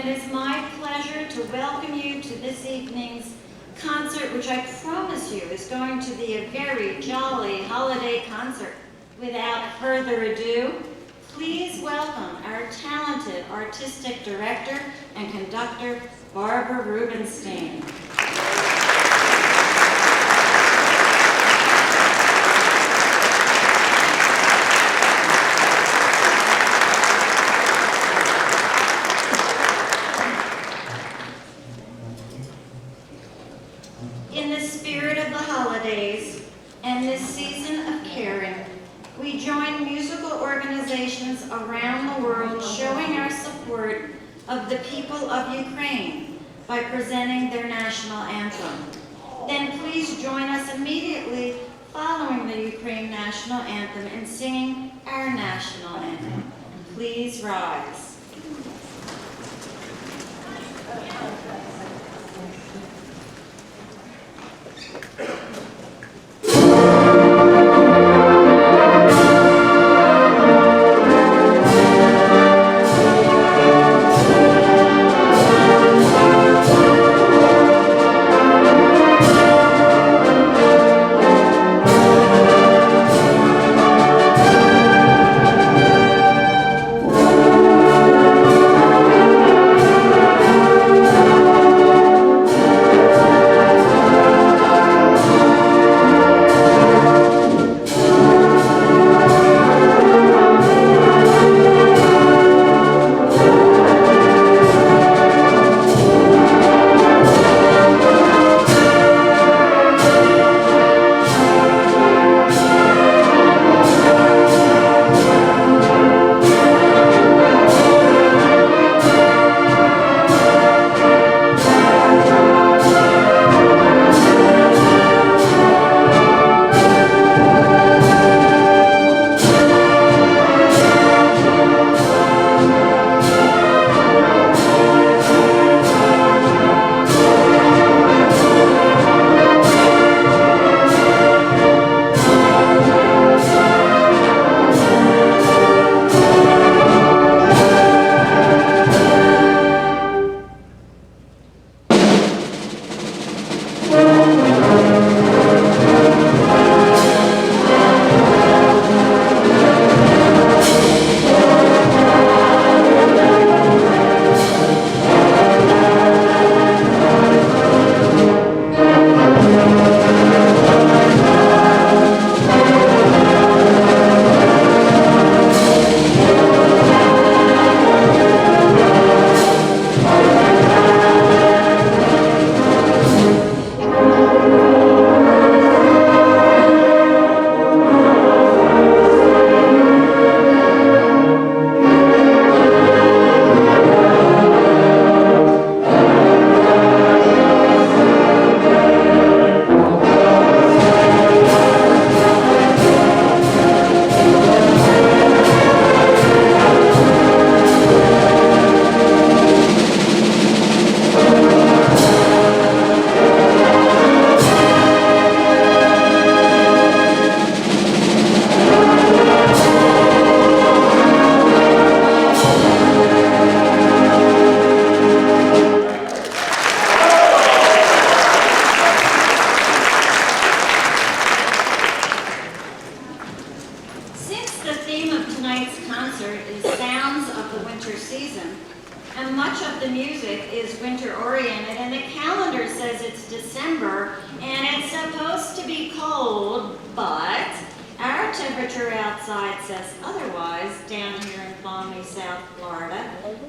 it is my pleasure to welcome you to this evening's concert, which I promise you is going to be a very jolly holiday concert. Without further ado, please welcome our talented artistic director and conductor, Barbara Rubenstein. In the spirit of the holidays and this season of caring, we join musical organizations around the world showing our support of the people of Ukraine by presenting their national anthem. Then please join us immediately following the Ukraine national anthem in singing our national anthem. Please rise.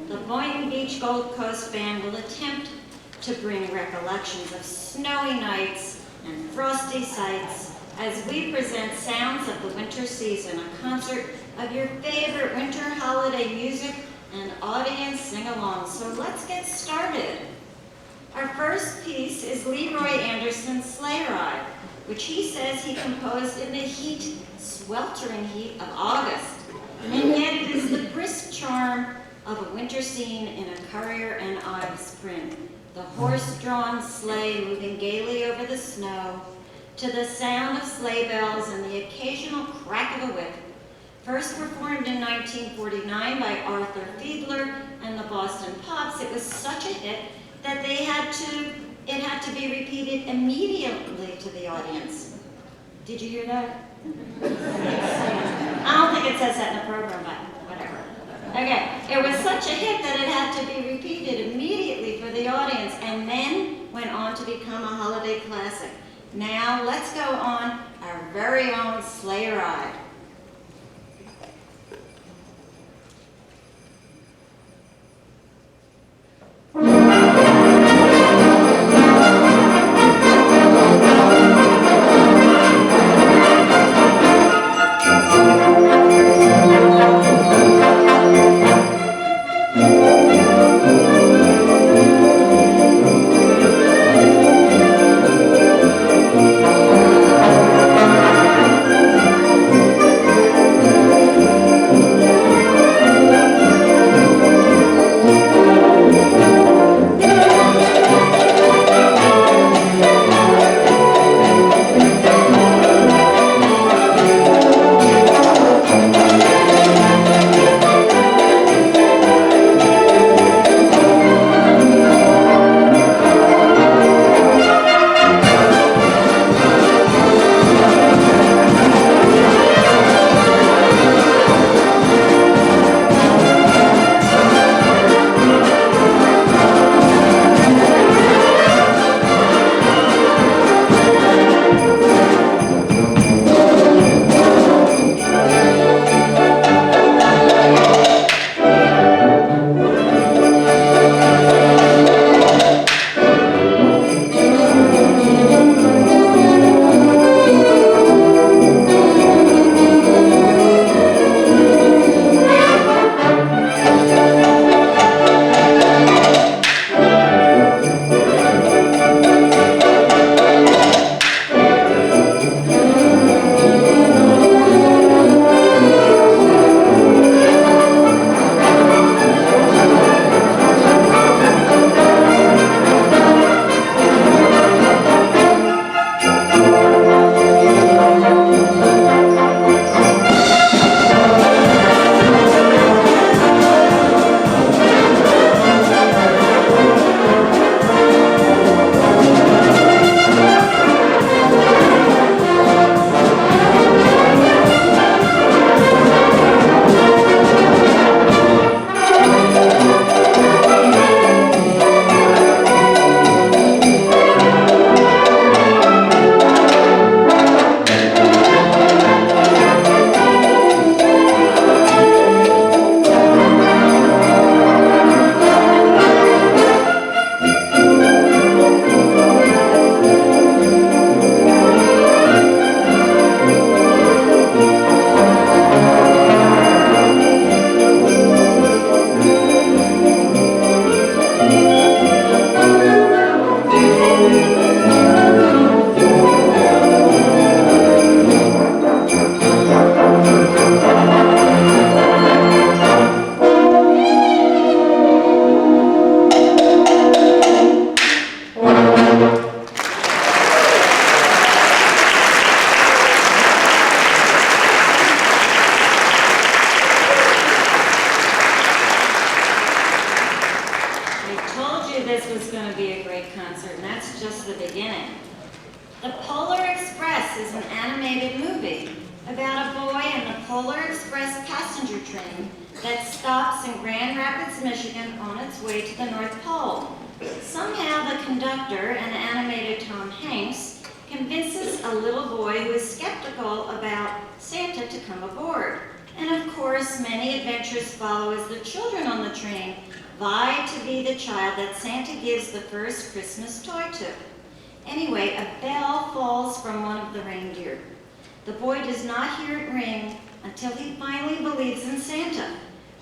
The Boynton Beach Gold Coast Band will attempt to bring recollections of snowy nights and frosty sights as we present sounds of the winter season, a concert of your favorite winter holiday music and audience sing-along. So let's get started. Our first piece is Leroy Anderson's Sleigh Ride, which he says he composed in the heat, sweltering heat of August. And yet it is the brisk charm of a winter scene in a Currier and Ives print. The horse-drawn sleigh moving gaily over the snow, to the sound of sleigh bells and the occasional crack of a whip. First performed in 1949 by Arthur Fiedler and the Boston Pops, it was such a hit that it had to be repeated immediately to the audience. Did you hear that? I don't think it says that in the program, but whatever. Okay, it was such a hit that it had to be repeated immediately for the audience and then went on to become a holiday classic. Now let's go on our very own sleigh ride. That stops in Grand Rapids, Michigan on its way to the North Pole. Somehow the conductor, an animated Tom Hanks, convinces a little boy who is skeptical about Santa to come aboard. And of course, many adventures follow as the children on the train vie to be the child that Santa gives the first Christmas toy to. Anyway, a bell falls from one of the reindeer. The boy does not hear it ring until he finally believes in Santa.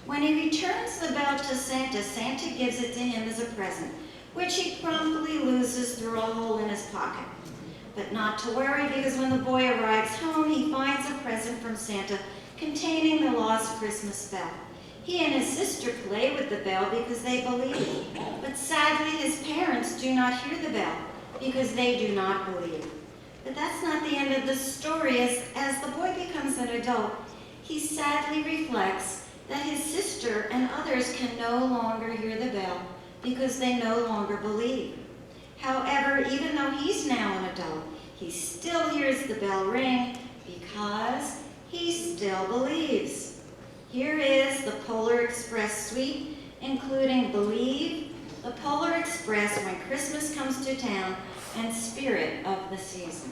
When he returns the bell to Santa, Santa gives it to him as a present, which he promptly loses through a hole in his pocket. But not to worry, because when the boy arrives home, he finds a present from Santa containing the lost Christmas bell. He and his sister play with the bell because they believe it. But sadly, his parents do not hear the bell because they do not believe. But that's not the end of the story. As the boy becomes an adult, he sadly reflects that his sister and others can no longer hear the bell because they no longer believe. However, even though he's now an adult, he still hears the bell ring because he still believes. Here is the Polar Express suite, including Believe, the Polar Express When Christmas Comes to Town, and Spirit of the Season.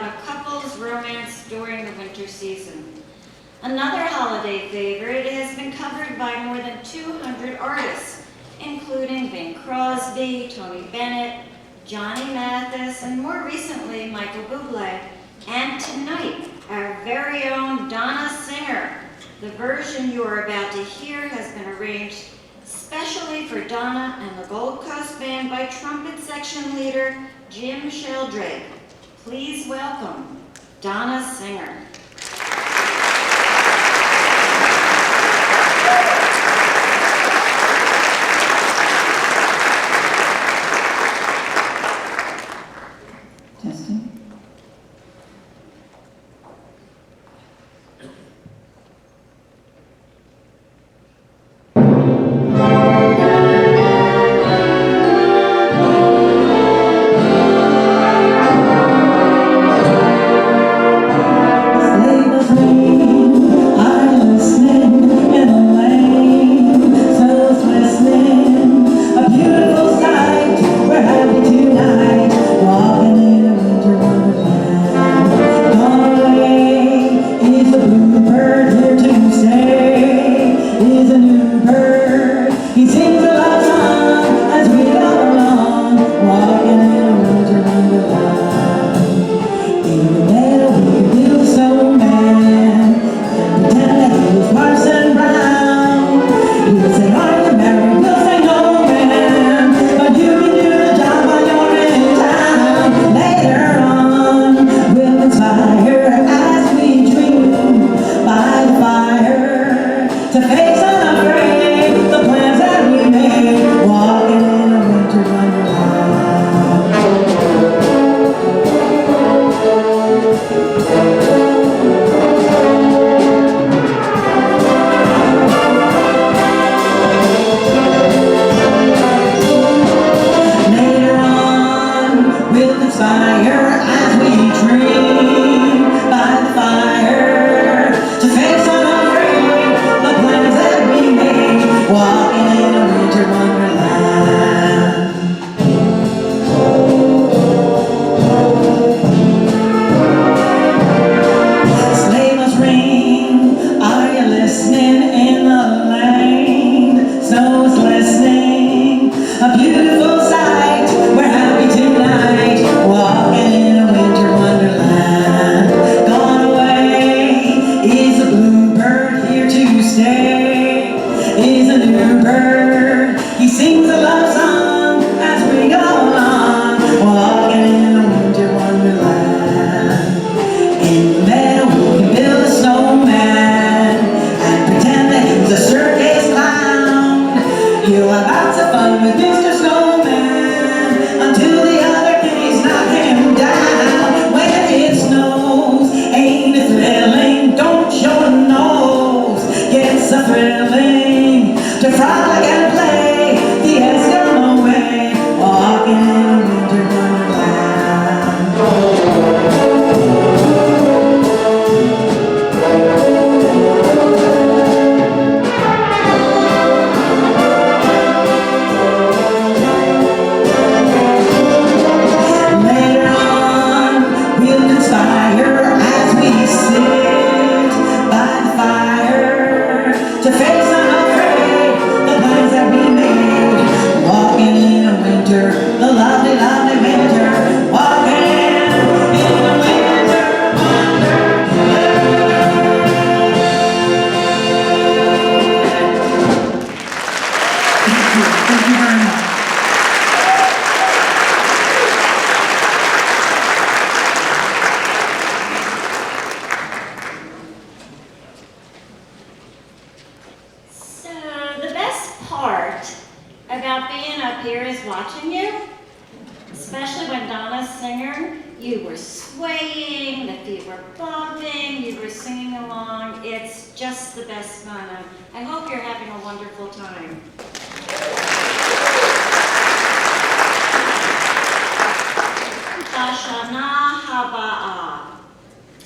about a couple's romance during the winter season. Another holiday favorite has been covered by more than 200 artists, including Bing Crosby, Tony Bennett, Johnny Mathis, and more recently, Michael Bublé. And tonight, our very own Donna Singer. The version you are about to hear has been arranged specially for Donna and the Gold Coast Band by trumpet section leader Jim Sheldrake. Please welcome Donna Singer. Testing.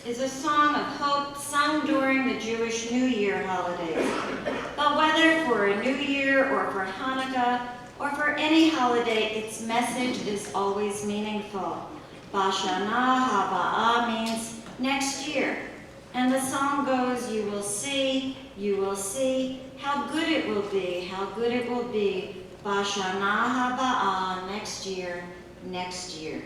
Is a song of hope sung during the Jewish New Year holidays. But whether for a New Year or for Hanukkah or for any holiday, its message is always meaningful. Bashana Haba'a means next year. And the song goes, you will see, how good it will be, how good it will be. Bashana Haba'a, next year, next year.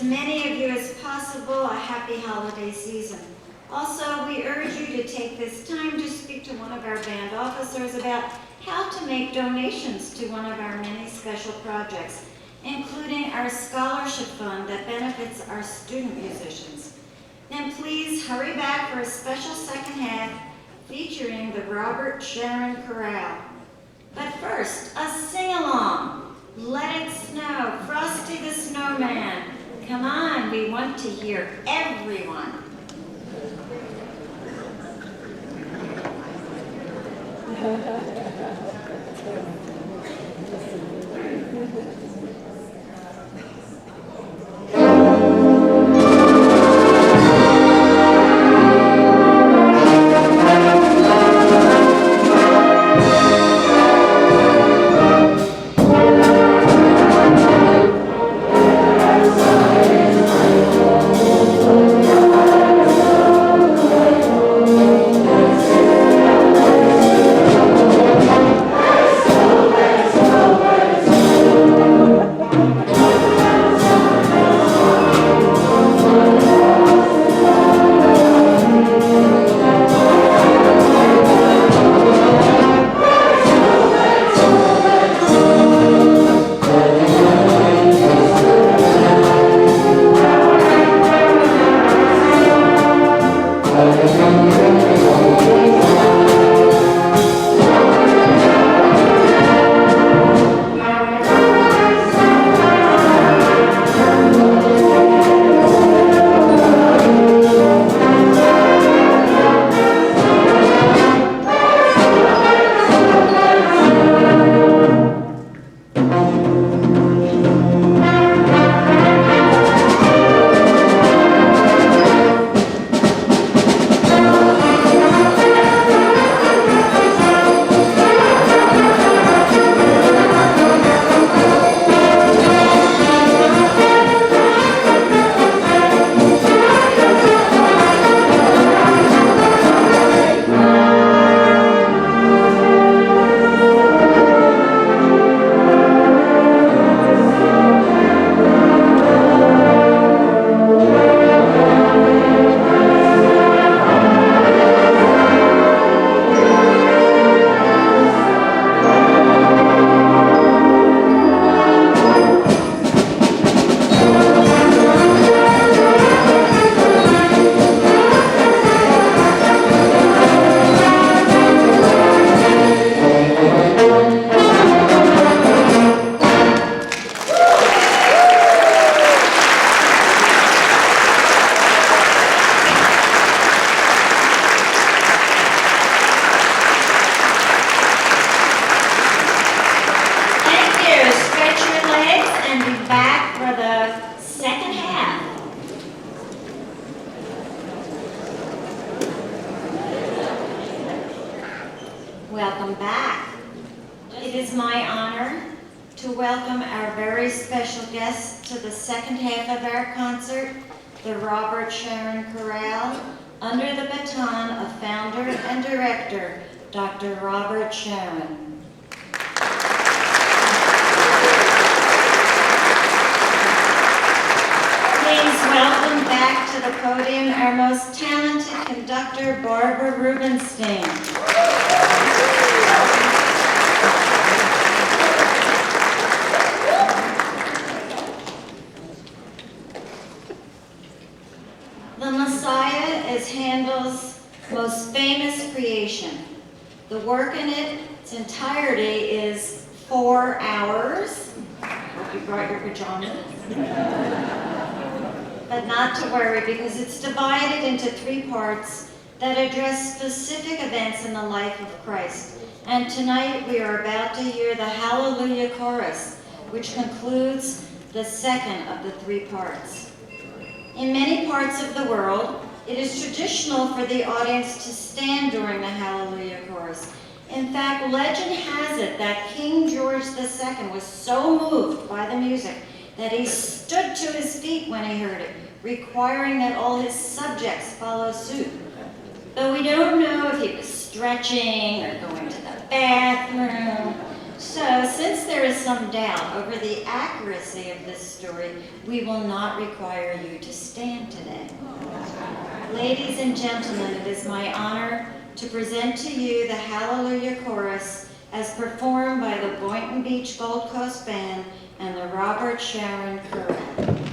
many of you as possible a happy holiday season. Also, we urge you to take this time to speak to one of our band officers about how to make donations to one of our many special projects, including our scholarship fund that benefits our student musicians. Then please hurry back for a special second half featuring the Robert Sharon Chorale. But first, a sing-along. Let It Snow, Frosty the Snowman. Come on, we want to hear everyone. Welcome back. It is my honor to welcome our very special guests to the second half of our concert, the Robert Sharon Chorale, under the baton of founder and director, Dr. Robert Sharon. Please welcome back to the podium our most talented conductor, Barbara Rubenstein. The Messiah is Handel's most famous creation. The work in its entirety is 4 hours. Hope you brought your pajamas. But not to worry, because it's divided into 3 parts that address specific events in the life of Christ. And tonight we are about to hear the Hallelujah Chorus, which concludes the second of the 3 parts. In many parts of the world, it is traditional for the audience to stand during the Hallelujah Chorus. In fact, legend has it that King George II was so moved by the music that he stood to his feet when he heard it, requiring that all his subjects follow suit. Though we don't know if he was stretching or going to the bathroom, So, since there is some doubt over the accuracy of this story, we will not require you to stand today. Ladies and gentlemen, it is my honor to present to you the Hallelujah Chorus as performed by the Boynton Beach Gold Coast Band and the Robert Sharon Chorale.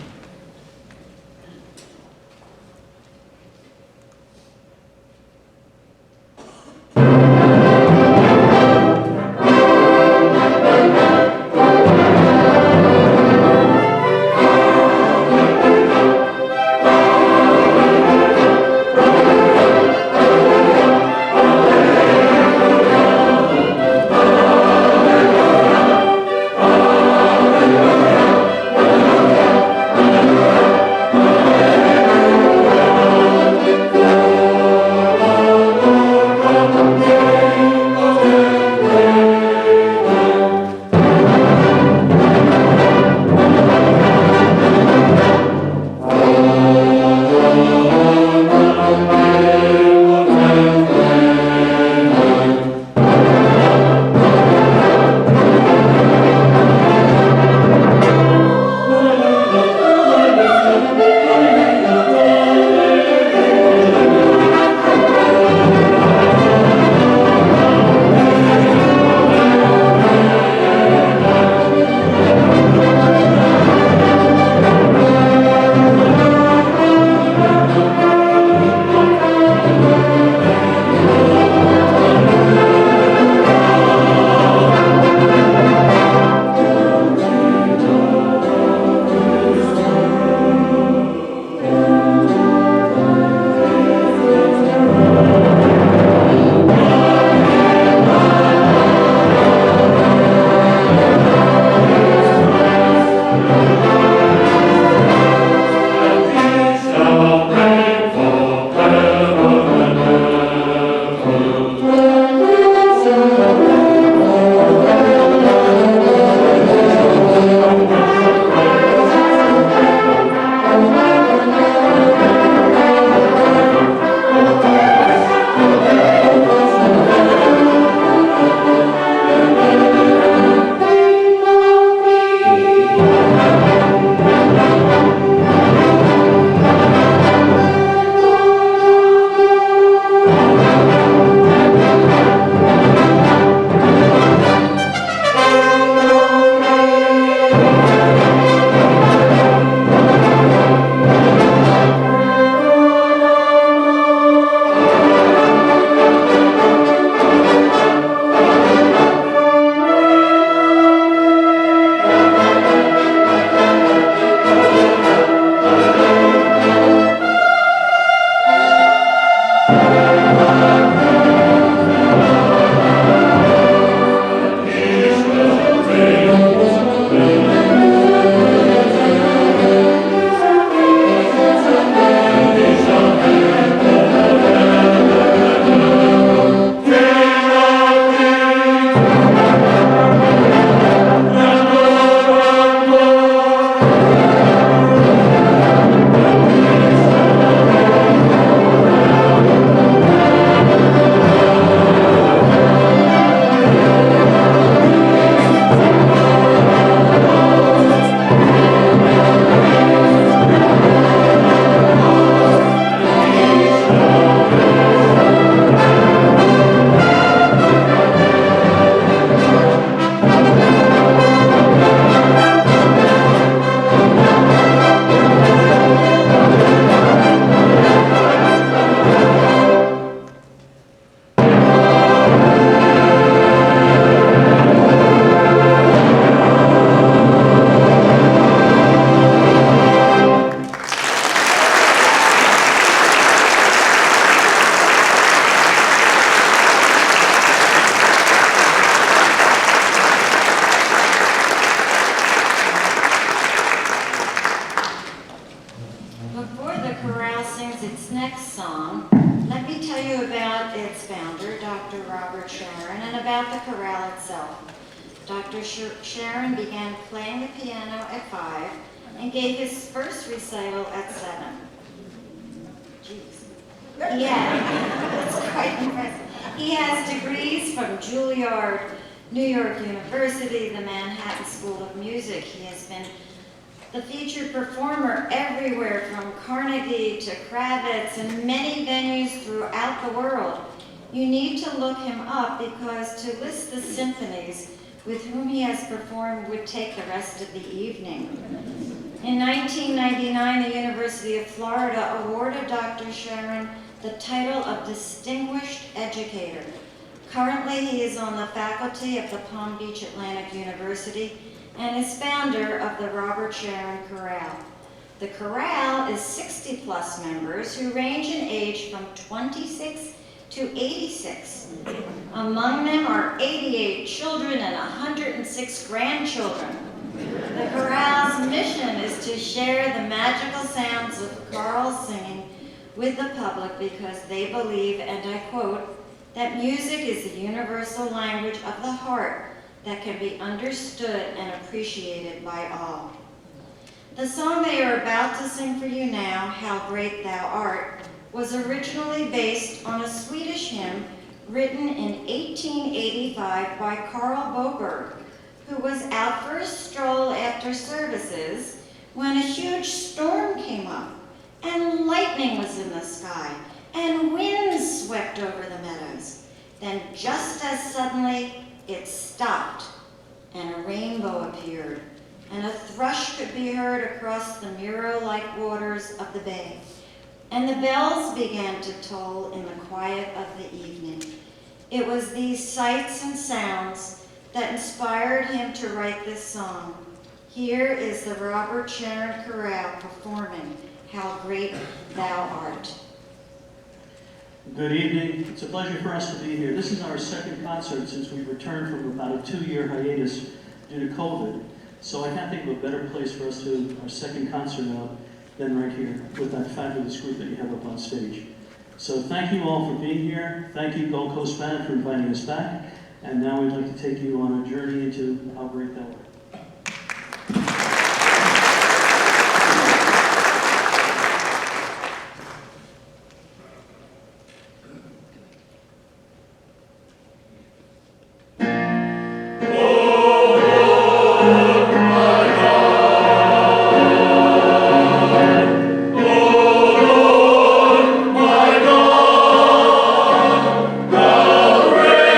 Dr. Sharon began playing the piano at 5 and gave his first recital at 7. Jeez. Yeah, that's quite impressive. He has degrees from Juilliard, New York University, the Manhattan School of Music. He has been the featured performer everywhere from Carnegie to Kravitz and many venues throughout the world. You need to look him up because to list the symphonies with whom he has performed would take the rest of the evening. In 1999, the University of Florida awarded Dr. Sharon the title of Distinguished Educator. Currently, he is on the faculty of the Palm Beach Atlantic University and is founder of the Robert Sharon Chorale. The chorale is 60-plus members who range in age from 26 to 86. Among them are 88 children and 106 grandchildren. The chorale's mission is to share the magical sounds of Carl's singing with the public because they believe, and I quote, that music is the universal language of the heart that can be understood and appreciated by all. The song they are about to sing for you now, How Great Thou Art, was originally based on a Swedish hymn written in 1885 by Carl Boberg, who was out for a stroll after services when a huge storm came up, and lightning was in the sky, and winds swept over the meadows. Then just as suddenly, it stopped, and a rainbow appeared, and a thrush could be heard across the mirror-like waters of the bay. And the bells began to toll in the quiet of the evening. It was these sights and sounds that inspired him to write this song. Here is the Robert Sharon Chorale performing How Great Thou Art. Good evening. It's a pleasure for us to be here. This is our second concert since we returned from about a 2-year hiatus due to COVID. So I can't think of a better place for us to do our second concert out than right here with that fabulous group that you have up on stage. So thank you all for being here. Thank you, Gold Coast Band, for inviting us back. And now we'd like to take you on a journey into How Great Thou Art. How great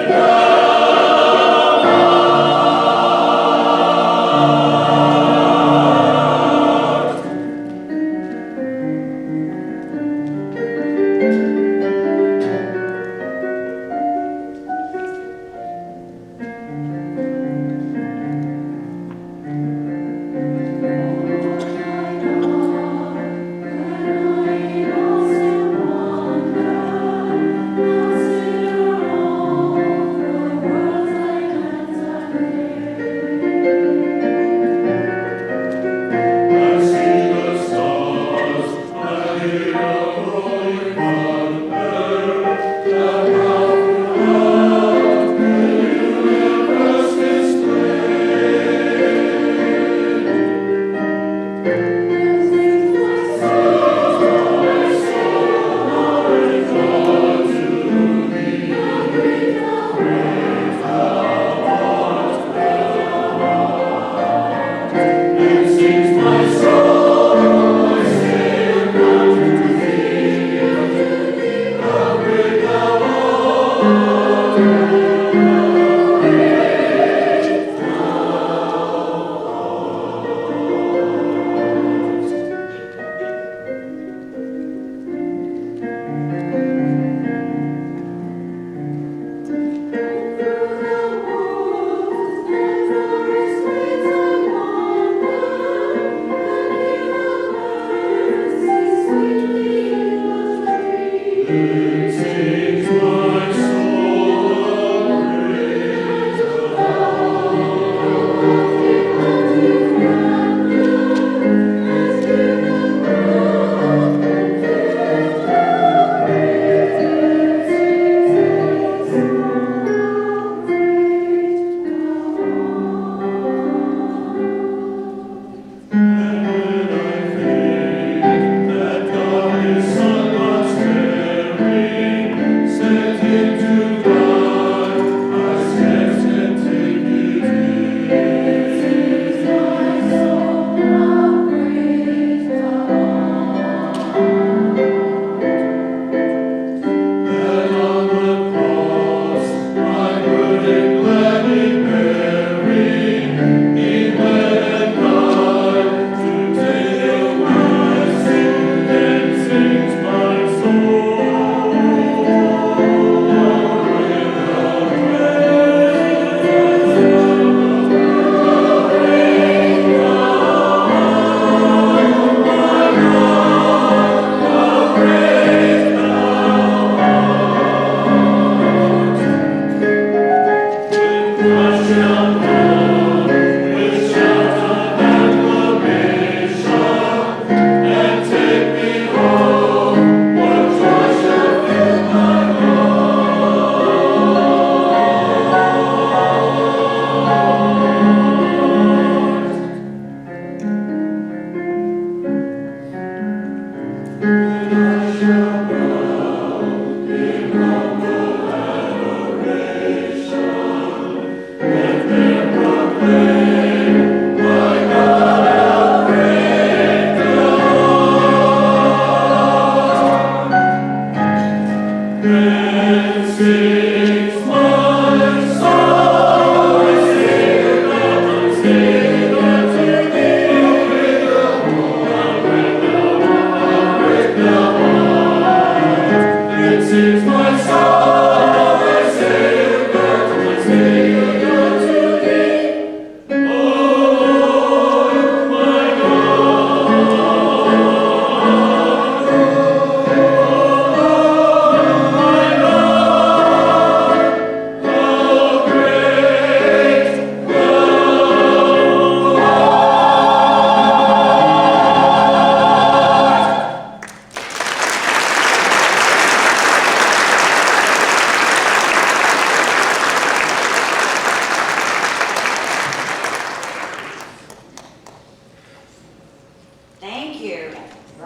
thou art,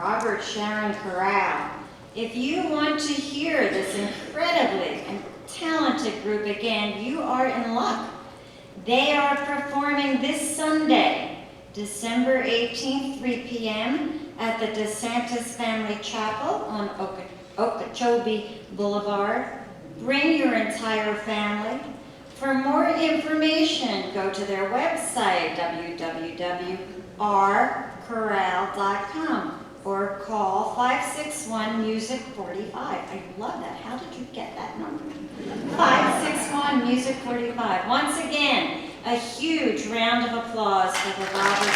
Robert Sharon Corral. If you want to hear this incredibly and talented group again, you are in luck. They are performing this Sunday, December 18th, 3 p.m. at the DeSantis Family Chapel on Okeechobee Boulevard. Bring your entire family. For more information, go to their website, www.rcorral.com, or call 561-MUSIC-45. I love that. How did you get that number? 561-MUSIC-45. Once again, a huge round of applause for the Robert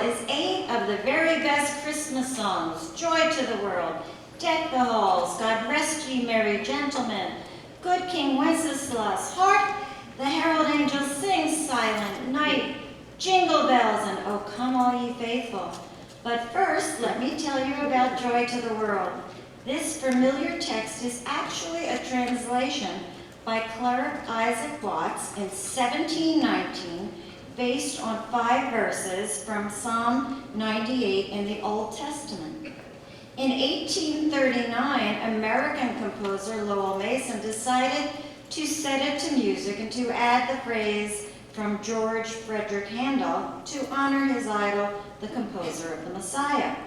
is 8 of the very best Christmas songs. Joy to the World, Deck the Halls, God Rest Ye Merry Gentlemen, Good King Wenceslas, Hark the Herald Angels Sing, Silent Night, Jingle Bells, and Oh Come All Ye Faithful. But first, let me tell you about Joy to the World. This familiar text is actually a translation by Clerk Isaac Watts in 1719, based on 5 verses from Psalm 98 in the Old Testament. In 1839, American composer Lowell Mason decided to set it to music and to add the phrase from George Frederick Handel to honor his idol, the composer of the Messiah.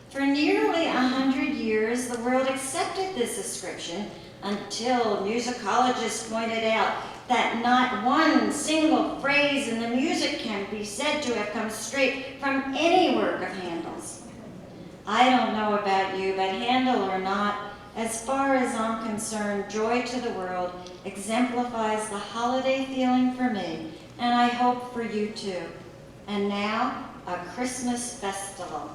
For nearly 100 years, the world accepted this ascription until musicologists pointed out that not one single phrase in the music can be said to have come straight from any work of Handel's. I don't know about you, but Handel or not, as far as I'm concerned, Joy to the World exemplifies the holiday feeling for me, and I hope for you too. And now, a Christmas festival.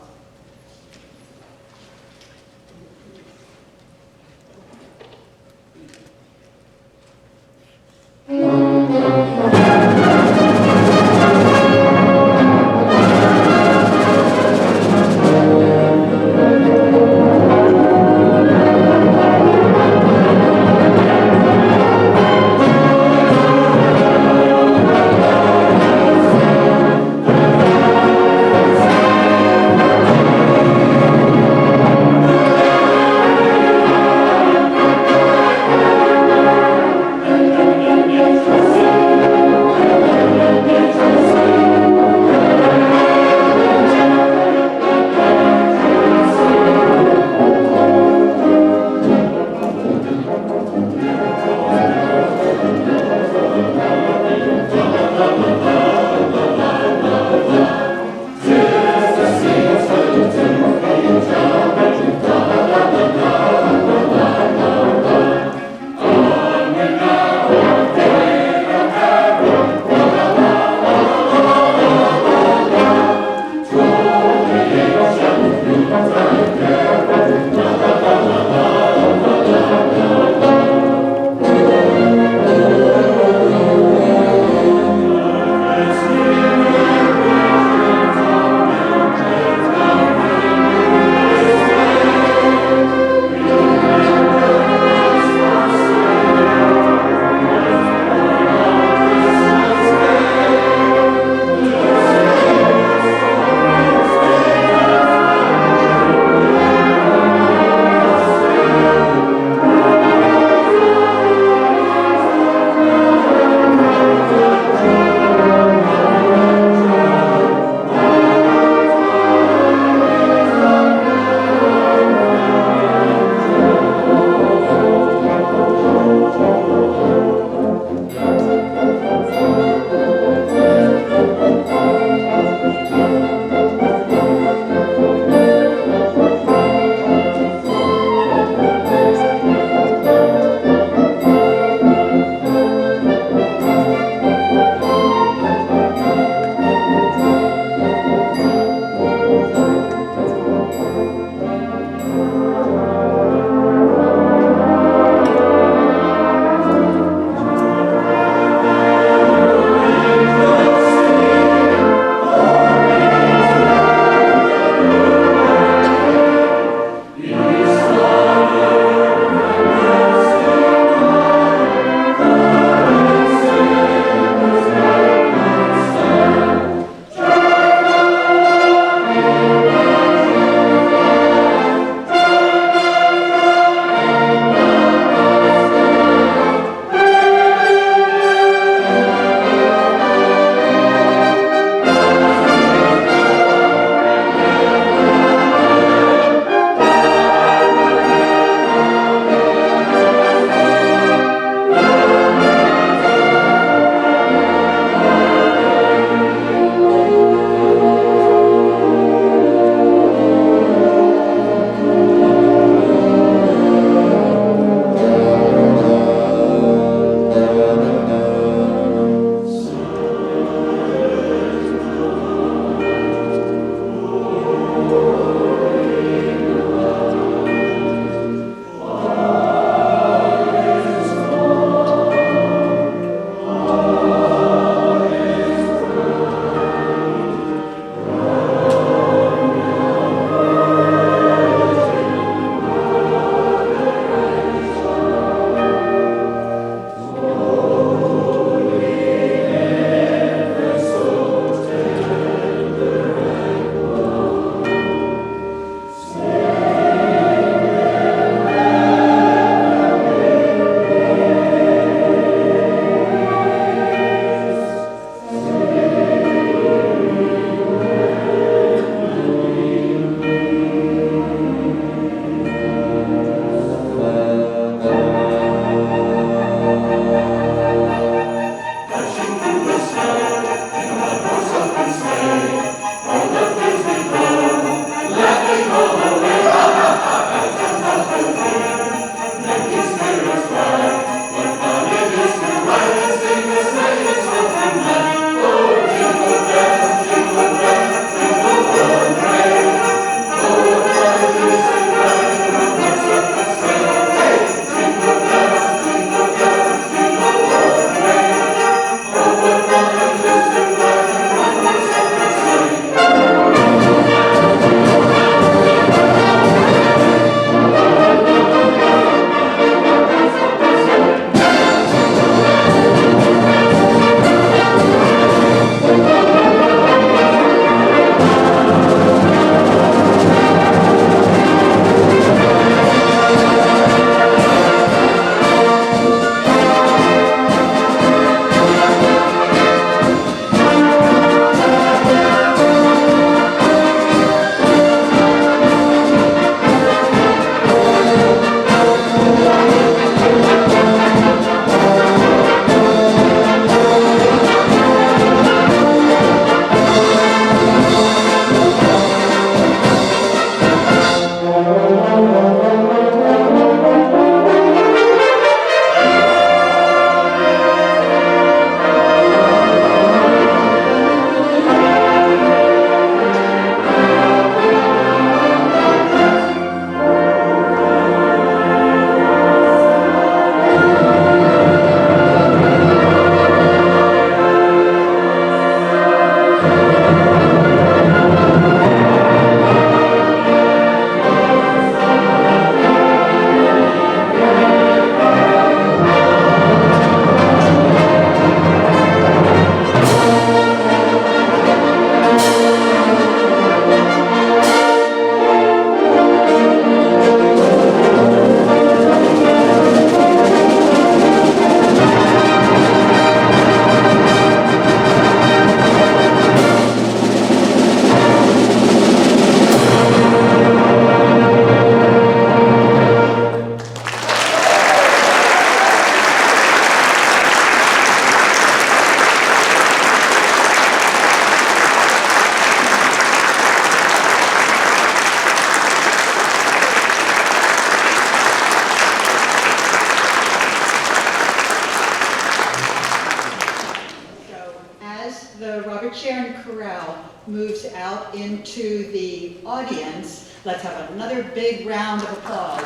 Sharon Corral moves out into the audience, let's have another big round of applause.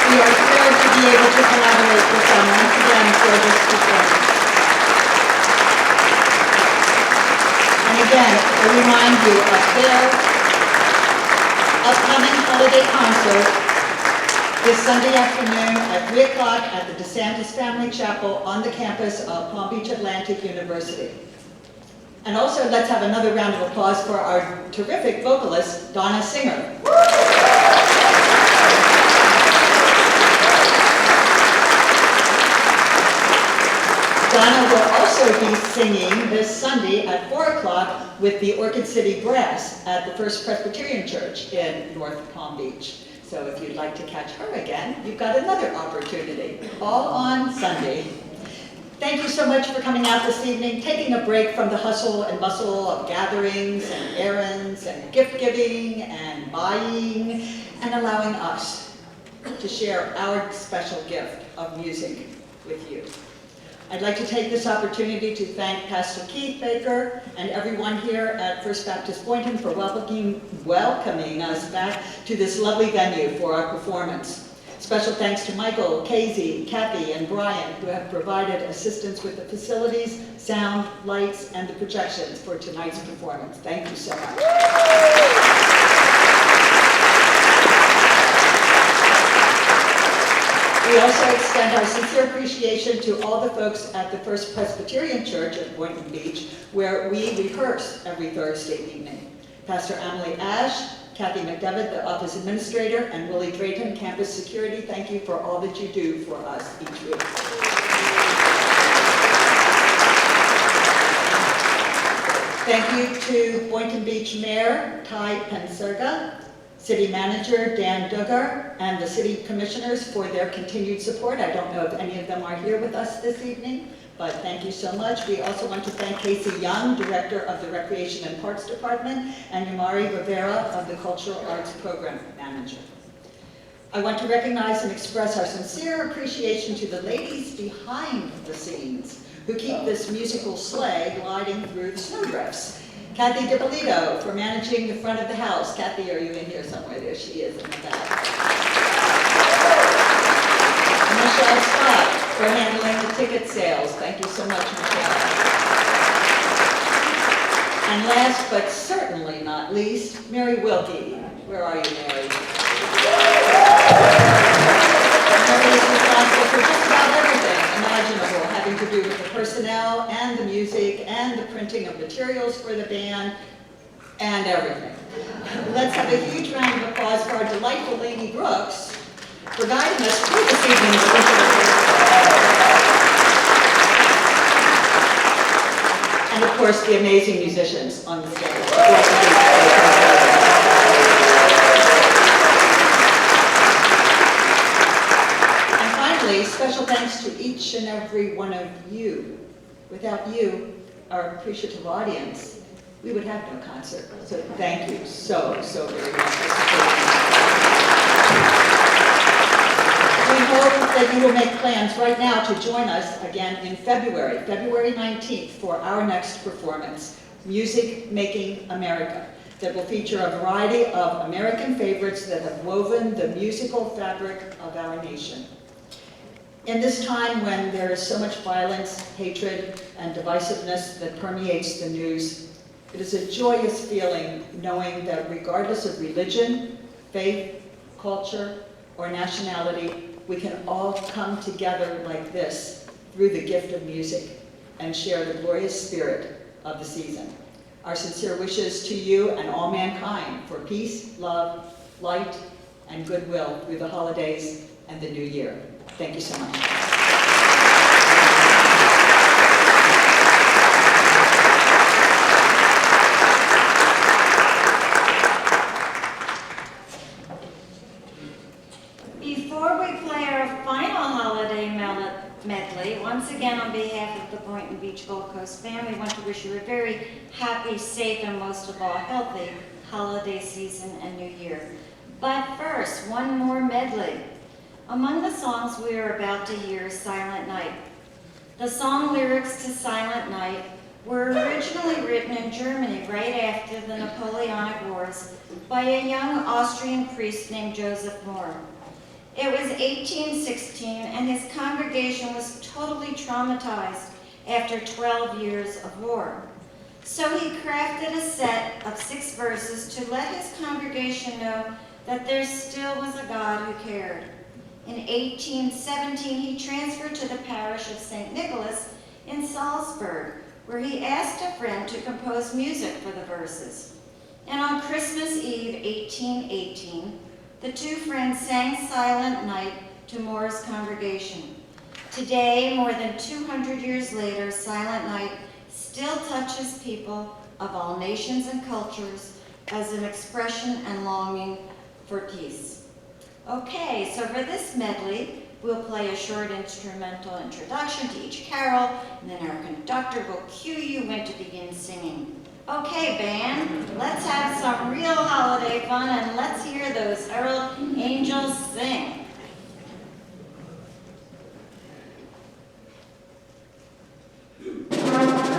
We are thrilled to be able to collaborate with them once again for this performance. And again, I remind you of their upcoming holiday concert this Sunday afternoon at 3 o'clock at the DeSantis Family Chapel on the campus of Palm Beach Atlantic University. And also, let's have another round of applause for our terrific vocalist, Donna Singer. Donna will also be singing this Sunday at 4 o'clock with the Orchid City Brass at the First Presbyterian Church in North Palm Beach. So if you'd like to catch her again, you've got another opportunity, all on Sunday. Thank you so much for coming out this evening, taking a break from the hustle and bustle of gatherings and errands and gift giving and buying, and allowing us to share our special gift of music with you. I'd like to take this opportunity to thank Pastor Keith Baker and everyone here at First Baptist Boynton for welcoming us back to this lovely venue for our performance. Special thanks to Michael, Casey, Kathy, and Brian, who have provided assistance with the facilities, sound, lights, and the projections for tonight's performance. Thank you so much. We also extend our sincere appreciation to all the folks at the First Presbyterian Church at Boynton Beach, where we rehearse every Thursday evening. Pastor Emily Ash, Kathy McDevitt, the office administrator, and Willie Drayton, campus security, thank you for all that you do for us each week. Thank you to Boynton Beach Mayor Ty Penserga, City Manager Dan Duggar, and the City Commissioners for their continued support. I don't know if any of them are here with us this evening, but thank you so much. We also want to thank Casey Young, Director of the Recreation and Parks Department, and Yamari Rivera of the Cultural Arts Program Manager. I want to recognize and express our sincere appreciation to the ladies behind the scenes who keep this musical sleigh gliding through the snowdrifts. Kathy DiPolito for managing the front of the house. Kathy, are you in here somewhere? There she is in the back. Michelle Scott for handling the ticket sales. Thank you so much, Michelle. And last but certainly not least, Mary Wilkie. Where are you, Mary? Mary is responsible for just about everything imaginable having to do with the personnel and the music and the printing of materials for the band and everything. Let's have a huge round of applause for our delightful Lainey Brooks for guiding us through this evening's and of course the amazing musicians on the stage. And finally, special thanks to each and every one of you. Without you, our appreciative audience, we would have no concert. So thank you so very much for supporting us. We hope that you will make plans right now to join us again in February 19th, for our next performance, Music Making America, that will feature a variety of American favorites that have woven the musical fabric of our nation. In this time when there is so much violence, hatred, and divisiveness that permeates the news, it is a joyous feeling knowing that regardless of religion, faith, culture, or nationality, we can all come together like this through the gift of music and share the glorious spirit of the season. Our sincere wishes to you and all mankind for peace, love, light, and goodwill through the holidays and the new year. Thank you so much. Before we play our final holiday medley, once again on behalf of the Boynton Beach Gold Coast band, we want to wish you a very happy, safe, and most of all, healthy holiday season and New Year. But first, one more medley. Among the songs we are about to hear is Silent Night. The song lyrics to Silent Night were originally written in Germany right after the Napoleonic Wars by a young Austrian priest named Joseph Mohr. It was 1816 and his congregation was totally traumatized after 12 years of war. So he crafted a set of 6 verses to let his congregation know that there still was a God who cared. In 1817, he transferred to the parish of St. Nicholas in Salzburg, where he asked a friend to compose music for the verses. And on Christmas Eve, 1818, the 2 friends sang Silent Night to Mohr's congregation. Today, more than 200 years later, Silent Night still touches people of all nations and cultures as an expression and longing for peace. Okay, so for this medley, we'll play a short instrumental introduction to each carol, and then our conductor will cue you when to begin singing. Okay, band, let's have some real holiday fun, and let's hear those herald angels sing. Thank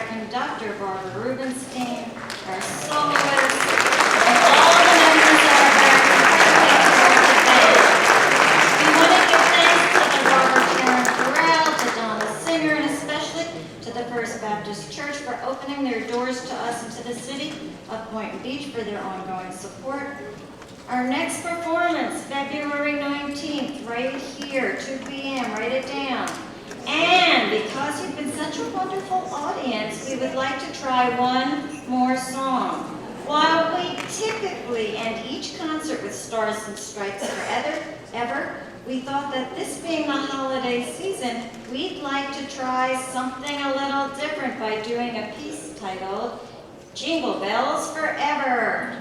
our conductor, Barbara Rubenstein, our soloists, and all the members of our band. We want to give thanks to the Robert Sharon Chorale, to Donna Singer, and especially to the First Baptist Church for opening their doors to us and to the city of Boynton Beach for their ongoing support. Our next performance, February 19th, right here, 2 p.m., write it down. And because you've been such a wonderful audience, we would like to try one more song. While we typically end each concert with Stars and Stripes Forever, we thought that this being the holiday season, we'd like to try something a little different by doing a piece titled Jingle Bells Forever.